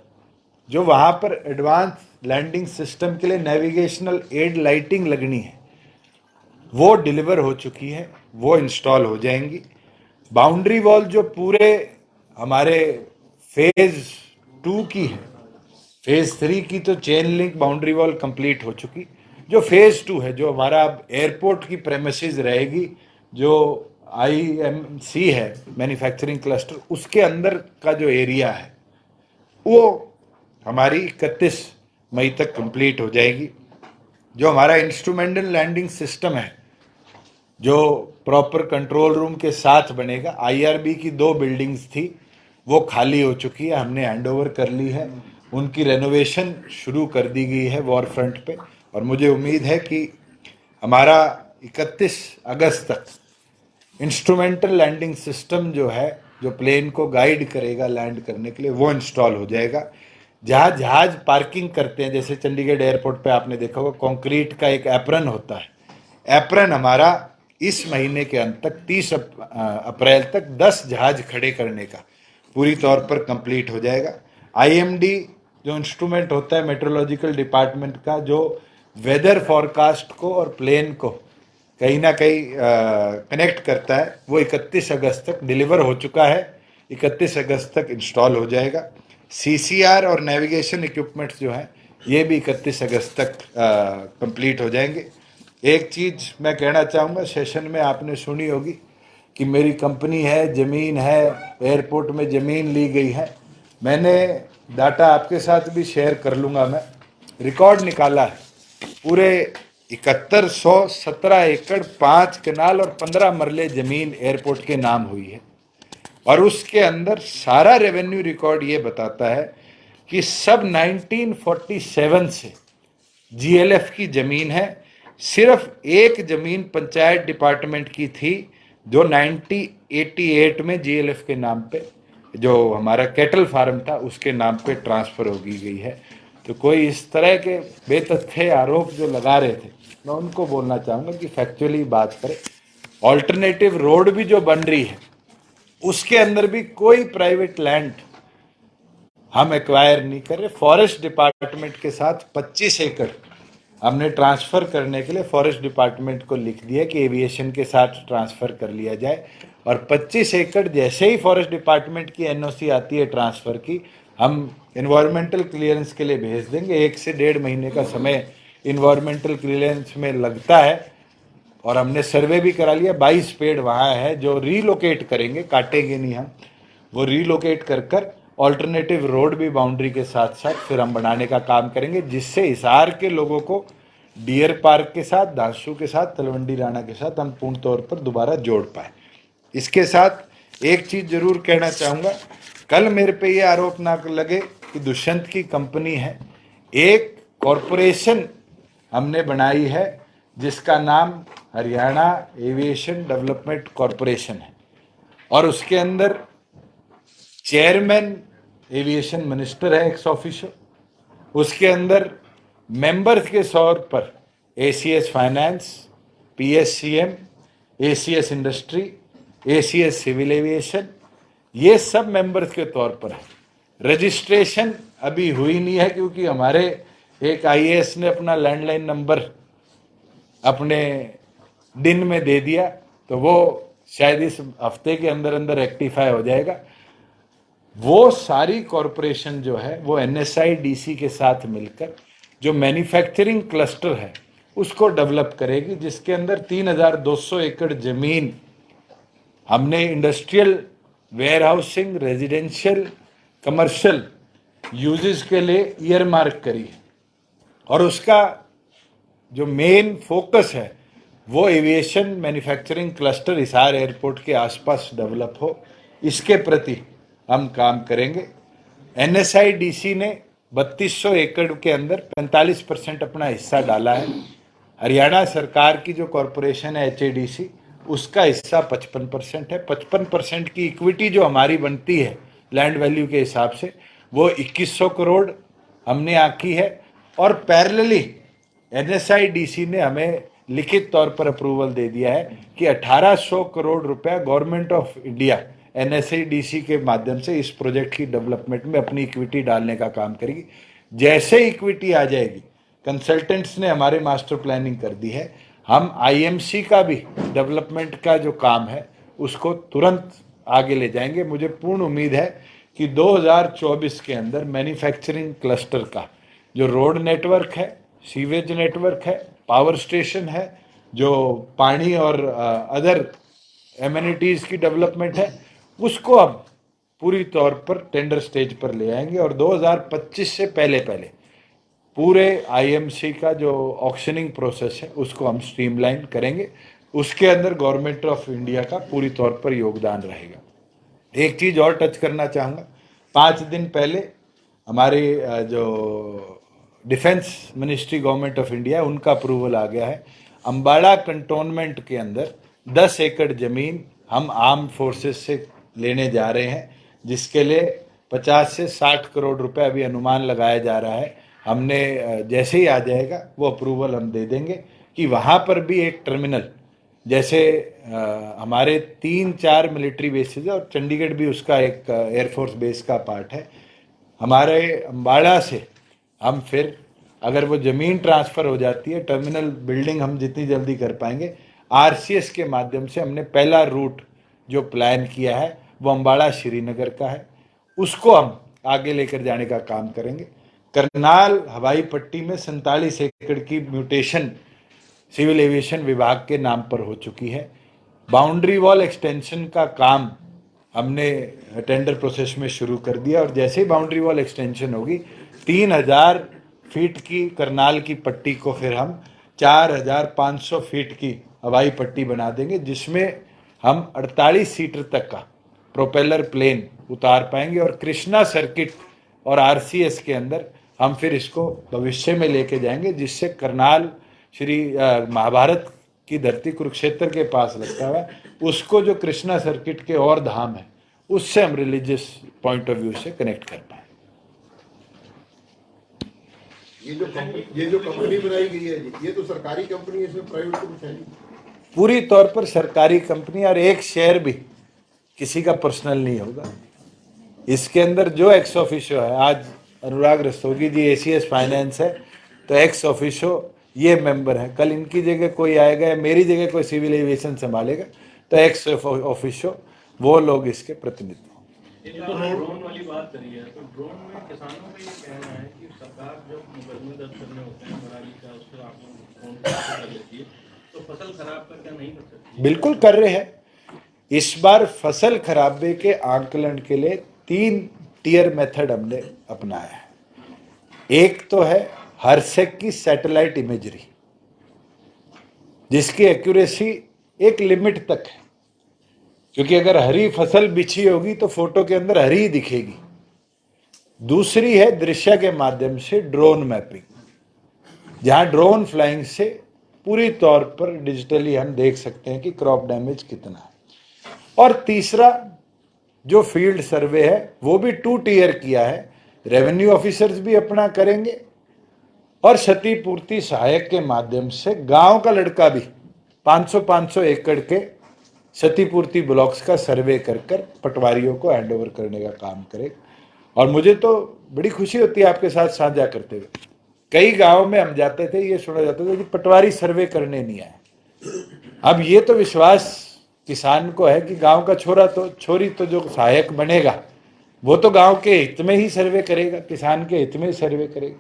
जो वहाँ पर एडवांस लैंडिंग सिस्टम के लिए नेविगेशनल एड लाइटिंग लगनी है वो डिलीवर हो चुकी है, वो इंस्टॉल हो जाएंगी। बाउंड्री वॉल जो पूरे हमारे फेज 2 की है, फेज 3 की तो chain link boundary wall complete हो चुकी। जो फेज 2 है, जो हमारा अब एयरपोर्ट की प्रेमिसेस रहेगी, जो IMC है मैन्युफैक्चरिंग क्लस्टर, उसके अंदर का जो एरिया है वो हमारी 31 मई तक कंप्लीट हो जाएगी। जो हमारा इंस्ट्रूमेंटल लैंडिंग सिस्टम है जो प्रॉपर कंट्रोल रूम के साथ बनेगा, IRB की 2 बिल्डिंग्स थी वो खाली हो चुकी है, हमने हैंडओवर कर ली है, उनकी रेनोवेशन शुरू कर दी गई है वॉर फ्रंट पे। और मुझे उम्मीद है कि हमारा 31 अगस्त तक इंस्ट्रूमेंटल लैंडिंग सिस्टम जो है, जो प्लेन को गाइड करेगा लैंड करने के लिए, वो इंस्टॉल हो जाएगा। जहाँ जहाज पार्किंग करते हैं, जैसे चंडीगढ़ एयरपोर्ट पे आपने देखा होगा कंक्रीट का एक एप्रन होता है, एप्रन हमारा इस महीने के अंत तक 30 अप्रैल तक 10 जहाज खड़े करने का पूरी तौर पर कंप्लीट हो जाएगा। IMD जो इंस्ट्रूमेंट होता है मेट्रोलॉजिकल डिपार्टमेंट का, जो वेदर फॉरकास्ट को और प्लेन को कहीं ना कहीं कनेक्ट करता है, वो 31 अगस्त तक डिलीवर हो चुका है, 31 अगस्त तक इंस्टॉल हो जाएगा। CCR और नेविगेशन इक्विपमेंट्स जो हैं ये भी 31 अगस्त तक कंप्लीट हो जाएंगे। एक चीज़ मैं कहना चाहूँगा, सेशन में आपने सुनी होगी कि मेरी कंपनी है, ज़मीन है, एयरपोर्ट में ज़मीन ली गई है। मैंने डाटा आपके साथ भी शेयर कर लूँगा, मैं रिकॉर्ड निकाला है, पूरे 7117 एकड़ 5 कनाल और 15 मरले ज़मीन एयरपोर्ट के नाम हुई है। और उसके अंदर सारा रेवेन्यू रिकॉर्ड ये बताता है कि सब 1947 से GLF की ज़मीन है। सिर्फ एक ज़मीन पंचायत डिपार्टमेंट की थी जो 1988 में GLF के नाम पे, जो हमारा कैटल फार्म था उसके नाम पे ट्रांसफ़र हो गई है। तो कोई इस तरह के बेतथ्य आरोप जो लगा रहे थे, मैं उनको बोलना चाहूँगा कि फैक्चुअली बात करें। ऑल्टरनेटिव रोड भी जो बन रही है उसके अंदर भी कोई प्राइवेट लैंड हम एक्वायर नहीं कर रहे। फॉरेस्ट डिपार्टमेंट के साथ 25 एकड़ हमने ट्रांसफ़र करने के लिए फॉरेस्ट डिपार्टमेंट को लिख दिया कि एविएशन के साथ ट्रांसफ़र कर लिया जाए। और 25 एकड़ जैसे ही फॉरेस्ट डिपार्टमेंट की NOC आती है ट्रांसफ़र की, हम इन्वायरमेंटल क्लियरेंस के लिए भेज देंगे। 1 से 1.5 महीने का समय इन्वायरमेंटल क्लियरेंस में लगता है। और हमने सर्वे भी करा लिया, 22 पेड़ वहाँ है जो रीलोकेट करेंगे, काटेंगे नहीं हम, वो रीलोकेट कर कर ऑल्टरनेटिव रोड भी बाउंड्री के साथ साथ फिर हम बनाने का काम करेंगे, जिससे हिसार के लोगों को डियर पार्क के साथ, दांशु के साथ, तलवंडी राणा के साथ हम पूर्ण तौर पर दोबारा जोड़ पाए। इसके साथ एक चीज़ जरूर कहना चाहूँगा, कल मेरे पे ये आरोप ना लगे कि दुष्यंत की कंपनी है। एक कॉरपोरेशन हमने बनाई है जिसका नाम हरियाणा एविएशन डेवलपमेंट कॉरपोरेशन है, और उसके अंदर चेयरमैन एविएशन मिनिस्टर है एक्स ऑफिशियो। उसके अंदर मेंबर्स के तौर पर ACS finance, PSCM, ACS industry, ACS civil aviation, ये सब मेंबर्स के तौर पर है। रजिस्ट्रेशन अभी हुई नहीं है क्योंकि हमारे एक IAS ने अपना लैंडलाइन नंबर अपने दिन में दे दिया, तो वो शायद इस हफ्ते के अंदर अंदर रेक्टिफाई हो जाएगा। वो सारी कॉरपोरेशन जो है वो NSIDC के साथ मिलकर जो मैन्युफैक्चरिंग क्लस्टर है उसको डेवलप करेगी, जिसके अंदर 3200 एकड़ ज़मीन हमने industrial, warehousing, residential, commercial uses के लिए ईयरमार्क करी है। और उसका जो मेन फोकस है वो aviation manufacturing cluster Hisar airport के आसपास डेवलप हो, इसके प्रति हम काम करेंगे। NSIDC ने 3200 एकड़ के अंदर 45% अपना हिस्सा डाला है। हरियाणा सरकार की जो कॉरपोरेशन है HADC, उसका हिस्सा 55% है। 55% की इक्विटी जो हमारी बनती है लैंड वैल्यू के हिसाब से, वो 2100 करोड़ हमने आकी है। और पैरेलली NSIDC ने हमें लिखित तौर पर अप्रूवल दे दिया है कि 1800 करोड़ रुपया गवर्नमेंट ऑफ इंडिया NSIDC के माध्यम से इस प्रोजेक्ट की डेवलपमेंट में अपनी इक्विटी डालने का काम करेगी। जैसे इक्विटी आ जाएगी, कंसल्टेंट्स ने हमारे मास्टर प्लानिंग कर दी है, हम IMC का भी डेवलपमेंट का जो काम है उसको तुरंत आगे ले जाएंगे। मुझे पूर्ण उम्मीद है कि 2024 के अंदर मैन्युफैक्चरिंग क्लस्टर का जो रोड नेटवर्क है, सीवेज नेटवर्क है, पावर स्टेशन है, जो पानी और अदर एमिनिटीज़ की डेवलपमेंट है, उसको अब पूरी तौर पर टेंडर स्टेज पर ले आएंगे। और 2025 से पहले पहले पूरे IMC का जो ऑक्शनिंग प्रोसेस है उसको हम स्ट्रीमलाइन करेंगे। उसके अंदर गवर्नमेंट ऑफ इंडिया का पूरी तौर पर योगदान रहेगा। एक चीज़ और टच करना चाहूँगा, 5 दिन पहले हमारे जो defence ministry government of India है उनका अप्रूवल आ गया है। अम्बाड़ा कंटोनमेंट के अंदर 10 एकड़ ज़मीन हम आर्म फोर्सेस से लेने जा रहे हैं, जिसके लिए 50 से 60 करोड़ रुपए अभी अनुमान लगाया जा रहा है। हमने जैसे ही आ जाएगा वो अप्रूवल हम दे देंगे कि वहाँ पर भी एक टर्मिनल, जैसे हमारे 3-4 मिलिट्री बेसिस है और चंडीगढ़ भी उसका एक एयरफोर्स बेस का पार्ट है। हमारे अम्बाड़ा से हम फिर अगर वो ज़मीन ट्रांसफ़र हो जाती है, टर्मिनल बिल्डिंग हम जितनी जल्दी कर पाएंगे, RCS के माध्यम से हमने पहला रूट जो प्लान किया है वो अम्बाड़ा श्रीनगर का है, उसको हम आगे लेकर जाने का काम करेंगे। करनाल हवाई पट्टी में 47 एकड़ की म्यूटेशन सिविल एविएशन विभाग के नाम पर हो चुकी है। बाउंड्री वॉल एक्सटेंशन का काम हमने टेंडर प्रोसेस में शुरू कर दिया और जैसे ही बाउंड्री वॉल एक्सटेंशन होगी 3000 फीट की करनाल की पट्टी को फिर हम 4500 फीट की हवाई पट्टी बना देंगे, जिसमें हम 48 सीटर तक का प्रोपेलर प्लेन उतार पाएंगे। और कृष्णा सर्किट और RCS के अंदर हम फिर इसको भविष्य में लेके जाएंगे, जिससे करनाल श्री महाभारत की धरती कुरुक्षेत्र के पास लगता है, उसको जो कृष्णा सर्किट के और धाम है उससे हम रिलीजियस पॉइंट ऑफ व्यू से कनेक्ट कर पाए। ये जो कंपनी बनाई गई है ये तो सरकारी कंपनी है, इसमें प्राइवेट तो कुछ है नहीं। पूरी तौर पर सरकारी कंपनी और एक शेयर भी किसी का पर्सनल नहीं होगा। इसके अंदर जो एक्स ऑफिशियो है, आज अनुराग रस्तोगी जी ACS फाइनेंस है तो एक्स ऑफिशियो ये मेंबर है, कल इनकी जगह कोई आएगा या मेरी जगह कोई सिविल एविएशन संभालेगा तो एक्स ऑफिशियो वो लोग इसके प्रतिनिधि होंगे। ये तो ड्रोन वाली बात करी है, तो ड्रोन में किसानों का ये कहना है कि सरकार जब मुकदमे दर्ज करने होते हैं पराली का, उससे आप लोग फोन कर लेती है, तो फसल खराब का क्या नहीं कर सकती? बिल्कुल कर रहे हैं। इस बार फसल खराबे के आंकलन के लिए 3 टियर मेथड हमने अपनाया है। एक तो है हरसेक की सैटेलाइट इमेजरी, जिसकी एक्यूरेसी एक लिमिट तक है, क्योंकि अगर हरी फसल बिछी होगी तो फोटो के अंदर हरी दिखेगी। दूसरी है दृश्य के माध्यम से ड्रोन मैपिंग, जहां ड्रोन फ्लाइंग से पूरी तौर पर डिजिटली हम देख सकते हैं कि क्रॉप डैमेज कितना है। और तीसरा जो फील्ड सर्वे है वो भी 2 टियर किया है, रेवेन्यू ऑफिसर्स भी अपना करेंगे और क्षतिपूर्ति सहायक के माध्यम से गांव का लड़का भी 500-500 एकड़ के क्षतिपूर्ति ब्लॉक्स का सर्वे कर पटवारियों को हैंडओवर करने का काम करेगा। और मुझे तो बड़ी खुशी होती है आपके साथ साझा करते हुए, कई गांव में हम जाते थे, ये सुना जाता था कि पटवारी सर्वे करने नहीं आए। अब ये तो विश्वास किसान को है कि गांव का छोरी तो जो सहायक बनेगा वो तो गांव के हित में ही सर्वे करेगा, किसान के हित में ही सर्वे करेगा।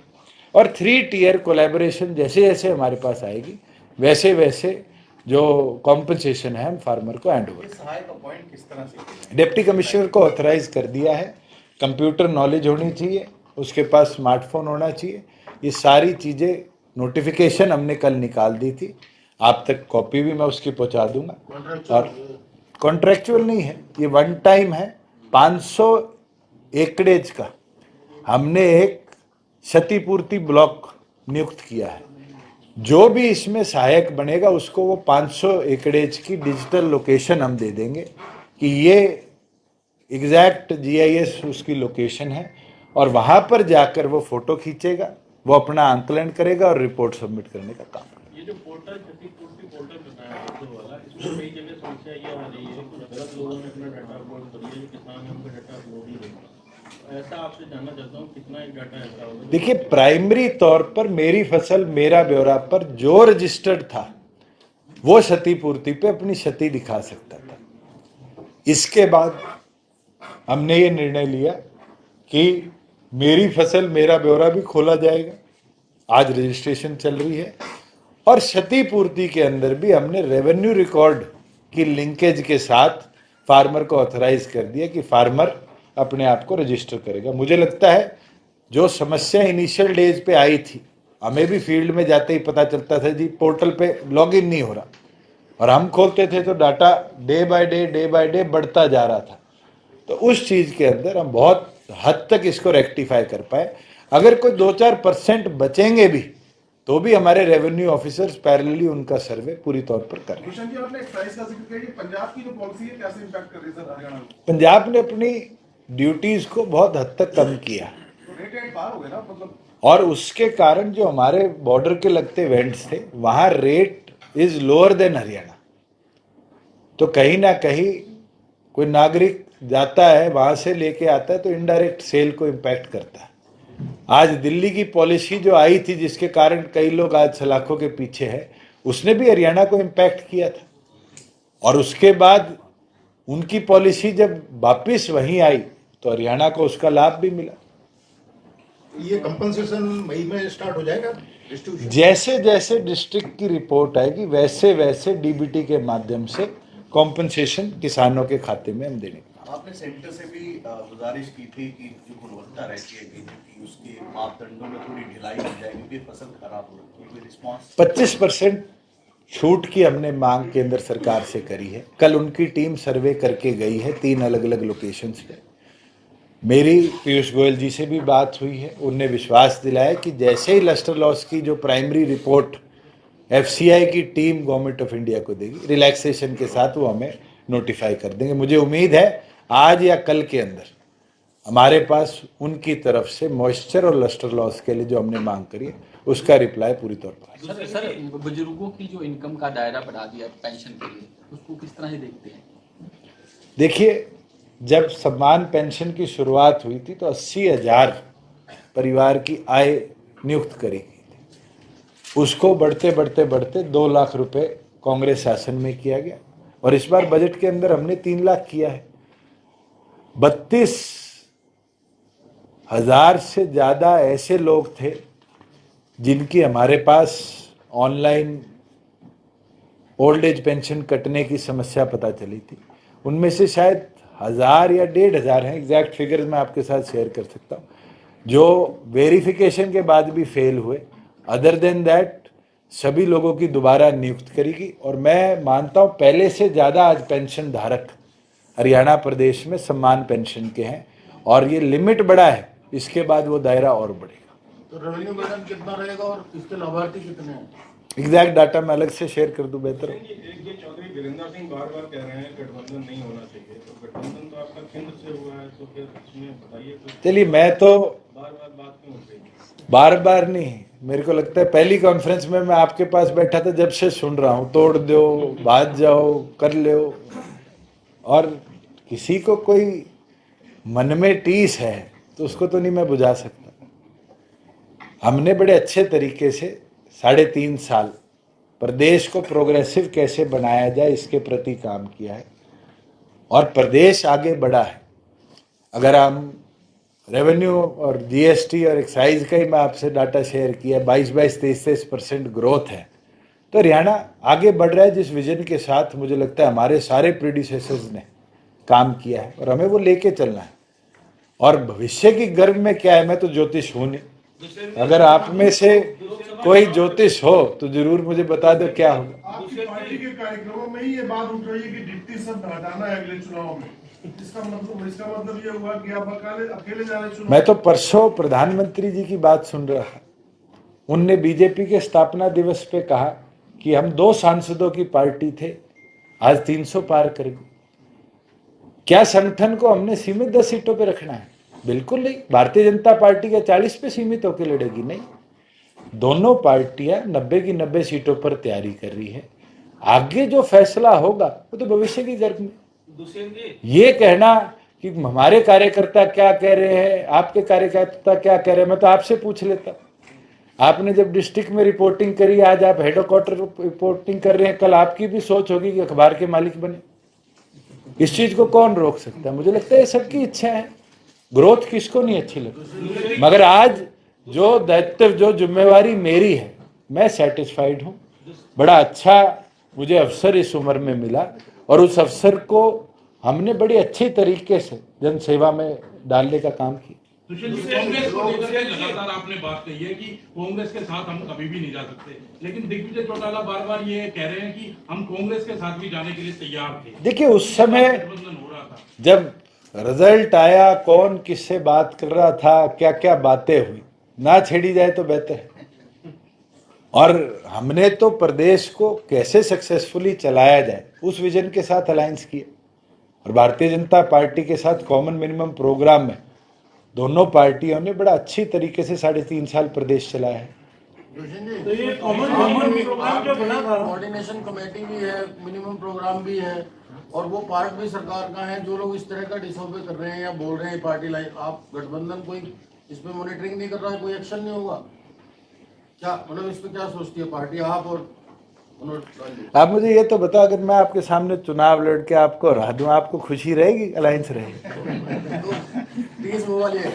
और 3 टियर कोलैबोरेशन जैसे जैसे हमारे पास आएगी वैसे वैसे जो कॉम्पनसेशन है हम फार्मर को हैंड ओवर। सहायक अपॉइंट किस तरह से? डिप्टी कमिश्नर को ऑथराइज कर दिया है, कंप्यूटर नॉलेज होनी चाहिए, उसके पास स्मार्टफोन होना चाहिए, ये सारी चीज़ें नोटिफिकेशन हमने कल निकाल दी थी, आप तक कॉपी भी मैं उसकी पहुंचा दूंगा। और कॉन्ट्रेक्चुअल नहीं है, ये 1 टाइम है। 500 एकड़ेज का हमने एक क्षतिपूर्ति ब्लॉक नियुक्त किया है, जो भी इसमें सहायक बनेगा उसको वो 500 एकड़ेज की डिजिटल लोकेशन हम दे देंगे कि ये एग्जैक्ट GIS उसकी लोकेशन है और वहां पर जाकर वो फोटो खींचेगा, वो अपना आंकलन करेगा और रिपोर्ट सबमिट करने का काम करेगा। ये जो पोर्टल क्षतिपूर्ति पोर्टल बताया है वाला, इसमें कई जगह समस्या ये आ रही है कि गलत लोगों ने अपना डाटा अपलोड कर दिया, जो किसान है उनका डाटा अपलोड ही नहीं। ऐसा आपसे जानना चाहता हूँ कितना एक डाटा ऐसा होगा? देखिए, प्राइमरी तौर पर मेरी फसल मेरा ब्यौरा पर जो रजिस्टर्ड था वो क्षतिपूर्ति पे अपनी क्षति दिखा सकता था। इसके बाद हमने ये निर्णय लिया कि मेरी फसल मेरा ब्यौरा भी खोला जाएगा, आज रजिस्ट्रेशन चल रही है, और क्षतिपूर्ति के अंदर भी हमने रेवेन्यू रिकॉर्ड की लिंकेज के साथ फार्मर को ऑथराइज कर दिया कि फार्मर अपने आप को रजिस्टर करेगा। मुझे लगता है जो समस्या इनिशियल डेज पे आई थी, हमें भी फील्ड में जाते ही पता चलता था जी पोर्टल पे लॉगिन नहीं हो रहा, और हम खोलते थे तो डाटा डे बाय डे बढ़ता जा रहा था। तो उस चीज़ के अंदर हम बहुत हद तक इसको रेक्टिफाई कर पाए। अगर कोई 2-4% बचेंगे भी तो भी हमारे रेवेन्यू ऑफिसर्स पैरेलली उनका सर्वे पूरी तौर पर कर रहे हैं। भूषण जी, आपने एक्साइज का जिक्र किया कि पंजाब की जो पॉलिसी है कैसे इम्पैक्ट कर रही है सर हरियाणा में? पंजाब ने अपनी ड्यूटीज को बहुत हद तक कम किया, तो रेट बाहर हो गए ना, मतलब और उसके कारण जो हमारे बॉर्डर के लगते वेंट्स थे वहां rate is lower than Haryana. तो कहीं ना कहीं कोई नागरिक जाता है वहां से लेके आता है तो इनडायरेक्ट सेल को इम्पैक्ट करता है। आज दिल्ली की पॉलिसी जो आई थी जिसके कारण कई लोग आज सलाखों के पीछे है, उसने भी हरियाणा को इम्पैक्ट किया था, और उसके बाद उनकी पॉलिसी जब वापिस वहीं आई तो हरियाणा को उसका लाभ भी मिला। ये कंपनसेशन मई में स्टार्ट हो जाएगा डिस्ट्रीब्यूशन? जैसे जैसे डिस्ट्रिक्ट की रिपोर्ट आएगी वैसे वैसे डीबीटी के माध्यम से कॉम्पनसेशन किसानों के खाते में हम देंगे। आपने सेंटर से भी गुजारिश की थी कि जो गुणवत्ता रहती है बीज की उसके मापदंडों में थोड़ी ढिलाई हो जाए क्योंकि फसल खराब हो रही है, कोई रिस्पॉन्स? 25% छूट की हमने मांग केंद्र सरकार से करी है। कल उनकी टीम सर्वे करके गई है 3 अलग अलग लोकेशंस पे। मेरी पीयूष गोयल जी से भी बात हुई है, उनने विश्वास दिलाया कि जैसे ही लस्टर लॉस की जो प्राइमरी रिपोर्ट एफसीआई की टीम गवर्नमेंट ऑफ इंडिया को देगी, रिलैक्सेशन के साथ वो हमें नोटिफाई कर देंगे। मुझे उम्मीद है आज या कल के अंदर हमारे पास उनकी तरफ से मॉइस्चर और लस्टर लॉस के लिए जो हमने मांग करी है उसका रिप्लाई पूरी तौर पर। सर बुजुर्गों की जो इनकम का दायरा बढ़ा दिया पेंशन के लिए, उसको किस तरह से देखते हैं? देखिए, जब सम्मान पेंशन की शुरुआत हुई थी तो 80,000 परिवार की आय नियुक्त करी गई थी। उसको बढ़ते बढ़ते बढ़ते 2 लाख रुपए कांग्रेस शासन में किया गया, और इस बार बजट के अंदर हमने 3 लाख किया है। 32,000 से ज्यादा ऐसे लोग थे जिनकी हमारे पास ऑनलाइन ओल्ड एज पेंशन कटने की समस्या पता चली थी। उनमें से शायद 1000 या 1500 हैं, एग्जैक्ट फिगर्स मैं आपके साथ शेयर कर सकता हूँ, जो वेरिफिकेशन के बाद भी फेल हुए। अदर देन दैट सभी लोगों की दोबारा नियुक्त करेगी, और मैं मानता हूँ पहले से ज़्यादा आज पेंशन धारक हरियाणा प्रदेश में सम्मान पेंशन के हैं, और ये लिमिट बढ़ा है, इसके बाद वो दायरा और बढ़ेगा। तो रेवेन्यू बर्डन कितना रहेगा और इसके लाभार्थी कितने हैं? एग्जैक्ट डाटा मैं अलग से शेयर कर दूं बेहतर है। ये चौधरी वीरेंद्र सिंह बार बार कह रहे हैं गठबंधन नहीं होना चाहिए, तो गठबंधन तो आपका केंद्र से हुआ है, तो फिर इसमें बताइए कुछ। चलिए, मैं तो बार बार बात क्यों होती है? बार बार नहीं, मेरे को लगता है पहली कॉन्फ्रेंस में मैं आपके पास बैठा था जब से सुन रहा हूँ, तोड़ दो, भाग जाओ, कर लो, और किसी को कोई मन में टीस है तो उसको तो नहीं मैं बुझा सकता। हमने बड़े अच्छे तरीके से 3.5 साल प्रदेश को प्रोग्रेसिव कैसे बनाया जाए इसके प्रति काम किया है, और प्रदेश आगे बढ़ा है। अगर हम रेवेन्यू और जीएसटी और एक्साइज का ही मैं आपसे डाटा शेयर किया, 22-23% ग्रोथ है, तो हरियाणा आगे बढ़ रहा है जिस विजन के साथ मुझे लगता है हमारे सारे प्रीडिसेसर्स ने काम किया है, और हमें वो लेके चलना है। और भविष्य की गर्भ में क्या है, मैं तो ज्योतिष हूं नहीं, अगर आप में से कोई ज्योतिष हो तो जरूर मुझे बता दो क्या होगा। आपकी पार्टी के कार्यक्रमों में ही ये बात उठ रही है कि डिप्टी शब्द हटाना है अगले चुनाव में। इसका मतलब ये हुआ कि आप अकेले जा रहे चुनाव? मैं तो परसों प्रधानमंत्री जी की बात सुन रहा था, उनने बीजेपी के स्थापना दिवस पे कहा कि हम 2 सांसदों की पार्टी थे, आज 300 पार करेंगे। क्या संगठन को हमने सीमित 10 सीटों पे रखना है? बिल्कुल नहीं। भारतीय जनता पार्टी क्या 40 पे सीमित होकर लड़ेगी? नहीं, दोनों पार्टियां 90 की 90 सीटों पर तैयारी कर रही है। आगे जो फैसला होगा वो तो भविष्य की गर्भ में। ये कहना कि हमारे कार्यकर्ता क्या कह रहे हैं, आपके कार्यकर्ता क्या कह रहे हैं, मैं तो आपसे पूछ लेता। आपने जब डिस्ट्रिक्ट में रिपोर्टिंग करी, आज आप हेडक्वार्टर रिपोर्टिंग कर रहे हैं, कल आपकी भी सोच होगी कि अखबार के मालिक बने। इस चीज को कौन रोक सकता है? मुझे लगता है ये सबकी इच्छा है। ग्रोथ किसको नहीं अच्छी लगती, मगर आज जो दायित्व, जो जिम्मेवारी मेरी है, मैं सेटिस्फाइड हूँ। बड़ा अच्छा मुझे अवसर इस उम्र में मिला और उस अवसर को हमने बड़ी अच्छी तरीके से जन सेवा में डालने का काम किया। सुशील जी, कांग्रेस को लेकर के लगातार आपने बात कही है कि कांग्रेस के साथ हम कभी भी नहीं जा सकते, लेकिन दिग्विजय चौटाला बार बार ये कह रहे हैं कि हम कांग्रेस के साथ भी जाने के लिए तैयार थे। देखिए, उस समय गठबंधन हो रहा था, जब रिजल्ट आया, कौन किससे बात कर रहा था, क्या क्या बातें हुई, ना छेड़ी जाए तो बेहतर है। और हमने तो प्रदेश को कैसे सक्सेसफुली चलाया जाए उस विजन के साथ अलायंस किया और भारतीय जनता पार्टी के साथ कॉमन मिनिमम प्रोग्राम में दोनों पार्टियों ने बड़ा अच्छी तरीके से 3.5 साल प्रदेश चलाया है। तो ये कॉमन प्रोग्राम जो बना था, कोऑर्डिनेशन कमेटी भी है, मिनिमम प्रोग्राम भी है और वो पार्ट भी सरकार का है। जो लोग इस तरह का डिसऑबे कर रहे हैं या बोल रहे हैं पार्टी लाइन, आप गठबंधन कोई इसमें मॉनिटरिंग नहीं कर रहा है, कोई एक्शन नहीं होगा क्या? मतलब इस पर क्या सोचती है पार्टी, आप और आप मुझे ये तो बताओ, अगर मैं आपके सामने चुनाव लड़ के आपको हरा दूं, आपको खुशी रहेगी, अलायंस रहेगी? तो 30 वो वाली है।